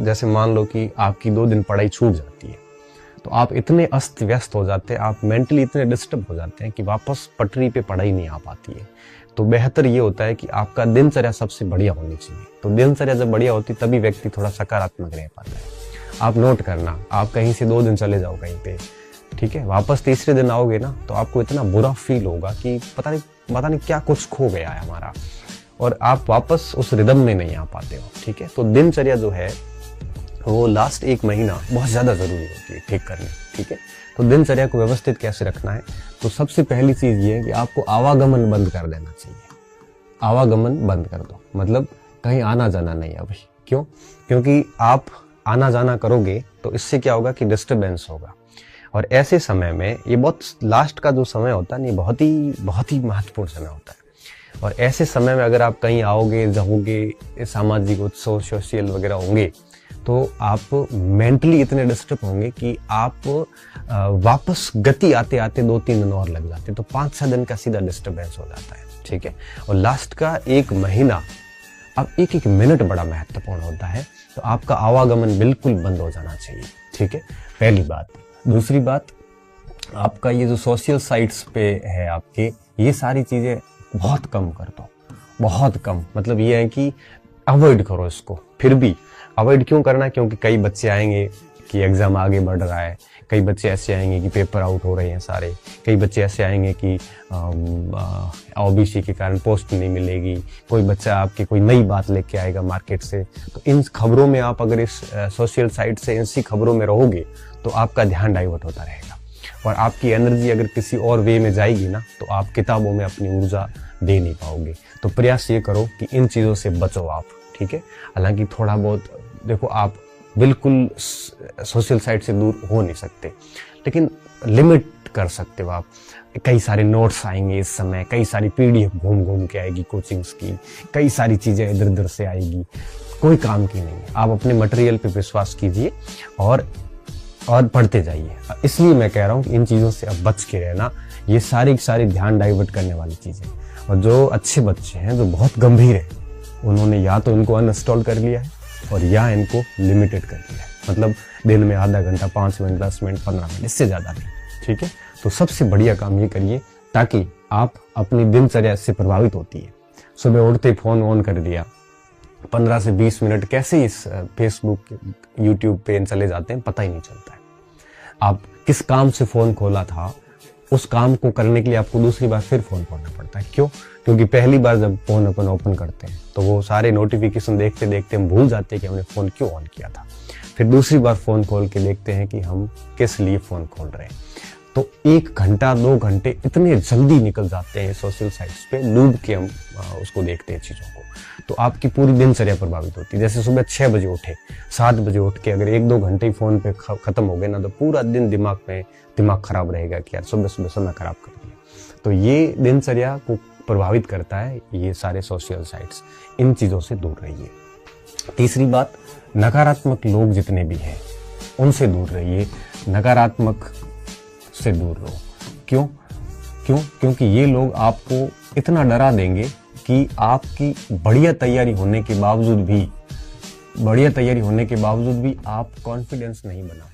जैसे मान लो कि आपकी 2 दिन पढ़ाई छूट जाती है, तो आप इतने अस्त व्यस्त हो जाते हैं, आप मेंटली इतने डिस्टर्ब हो जाते हैं कि वापस पटरी पे पढ़ाई नहीं आ पाती है। तो बेहतर ये होता है कि आपका दिनचर्या सबसे बढ़िया होनी चाहिए। तो दिनचर्या जब बढ़िया होती तभी व्यक्ति थोड़ा सकारात्मक रह पाता है। आप नोट करना, आप कहीं से 2 दिन चले जाओ कहीं पे, ठीक है, वापस तीसरे दिन आओगे ना तो आपको इतना बुरा फील होगा कि पता नहीं क्या कुछ खो गया है हमारा, और आप वापस उस रिदम में नहीं आ पाते हो। ठीक है, तो दिनचर्या जो है वो लास्ट 1 महीना बहुत ज़्यादा ज़रूरी होती है ठीक करनी। ठीक है, तो दिनचर्या को व्यवस्थित कैसे रखना है, तो सबसे पहली चीज़ ये है कि आपको आवागमन बंद कर देना चाहिए। आवागमन बंद कर दो, मतलब कहीं आना जाना नहीं अभी। क्यों? क्योंकि आप आना जाना करोगे तो इससे क्या होगा कि डिस्टर्बेंस होगा, और ऐसे समय में ये बहुत लास्ट का जो समय होता है ना, ये बहुत ही महत्वपूर्ण समय होता है। और ऐसे समय में अगर आप कहीं आओगे जाओगे, सामाजिक उत्सव सोशल वगैरह होंगे, तो आप मेंटली इतने डिस्टर्ब होंगे कि आप वापस गति आते आते 2-3 दिन और लग जाते हैं, तो 5-6 दिन का सीधा डिस्टर्बेंस हो जाता है। ठीक है, और लास्ट का 1 महीना, अब एक मिनट बड़ा महत्वपूर्ण होता है, तो आपका आवागमन बिल्कुल बंद हो जाना चाहिए। ठीक है, पहली बात। दूसरी बात, आपका ये जो सोशल साइट्स पे है आपके, ये सारी चीज़ें बहुत कम कर दो, बहुत कम। मतलब ये है कि अवॉइड करो इसको। फिर भी अवॉइड क्यों करना? क्योंकि कई बच्चे आएंगे कि एग्ज़ाम आगे बढ़ रहा है, कई बच्चे ऐसे आएंगे कि पेपर आउट हो रहे हैं सारे, कई बच्चे ऐसे आएंगे कि ओबीसी के कारण पोस्ट नहीं मिलेगी, कोई बच्चा आपकी कोई नई बात लेके आएगा मार्केट से। तो इन खबरों में आप अगर इस सोशल साइट से इसी खबरों में रहोगे तो आपका ध्यान डाइवर्ट होता रहेगा, और आपकी एनर्जी अगर किसी और वे में जाएगी ना, तो आप किताबों में अपनी ऊर्जा दे नहीं पाओगे। तो प्रयास ये करो कि इन चीज़ों से बचो आप। ठीक है, हालांकि थोड़ा बहुत देखो, आप बिल्कुल सोशल साइट से दूर हो नहीं सकते, लेकिन लिमिट कर सकते हो आप। कई सारे नोट्स आएंगे इस समय, कई सारी पीडीएफ घूम के आएगी कोचिंग्स की, कई सारी चीज़ें इधर उधर से आएगी, कोई काम की नहीं है। आप अपने मटेरियल पे विश्वास कीजिए और पढ़ते जाइए। इसलिए मैं कह रहा हूँ कि इन चीज़ों से अब बच के रहना। ये सारी ध्यान डाइवर्ट करने वाली चीज़ें। और जो अच्छे बच्चे हैं, जो बहुत गंभीर है, उन्होंने या तो इनको अनइंस्टॉल कर लिया है और या इनको लिमिटेड कर दिया है। मतलब दिन में आधा घंटा, 5 मिनट, 10 मिनट, 15 मिनट, इससे ज़्यादा नहीं। ठीक है, तो सबसे बढ़िया काम ये करिए ताकि आप अपनी दिनचर्या इससे प्रभावित होती है। सुबह उठते फ़ोन ऑन कर दिया, 15 से 20 मिनट कैसे इस फेसबुक यूट्यूब पे चले जाते हैं पता ही नहीं चलता है। आप किस काम से फ़ोन खोला था, उस काम को करने के लिए आपको दूसरी बार फिर फ़ोन खोलना पड़ता है। क्यों? क्योंकि पहली बार जब फ़ोन अपन ओपन करते हैं तो वो सारे नोटिफिकेशन देखते देखते हम भूल जाते हैं कि हमने फ़ोन क्यों ऑन किया था। फिर दूसरी बार फ़ोन खोल के देखते हैं कि हम किस लिए फ़ोन खोल रहे हैं। तो 1 घंटा 2 घंटे इतने जल्दी निकल जाते हैं सोशल साइट्स पे डूब के हम उसको देखते हैं चीज़ों को। तो आपकी पूरी दिनचर्या प्रभावित होती है। जैसे सुबह 6 बजे उठे, 7 बजे उठ के अगर 1-2 घंटे ही फ़ोन पे ख़त्म हो गए ना, तो पूरा दिन दिमाग खराब रहेगा कि यार सुबह समय खराब कर दिया। तो ये दिनचर्या को प्रभावित करता है ये सारे सोशल साइट्स। इन चीज़ों से दूर रहिए। तीसरी बात, नकारात्मक लोग जितने भी हैं उनसे दूर रहिए, नकारात्मक से दूर रहो। क्यों? क्योंकि ये लोग आपको इतना डरा देंगे कि आपकी बढ़िया तैयारी होने के बावजूद भी आप कॉन्फिडेंस नहीं बना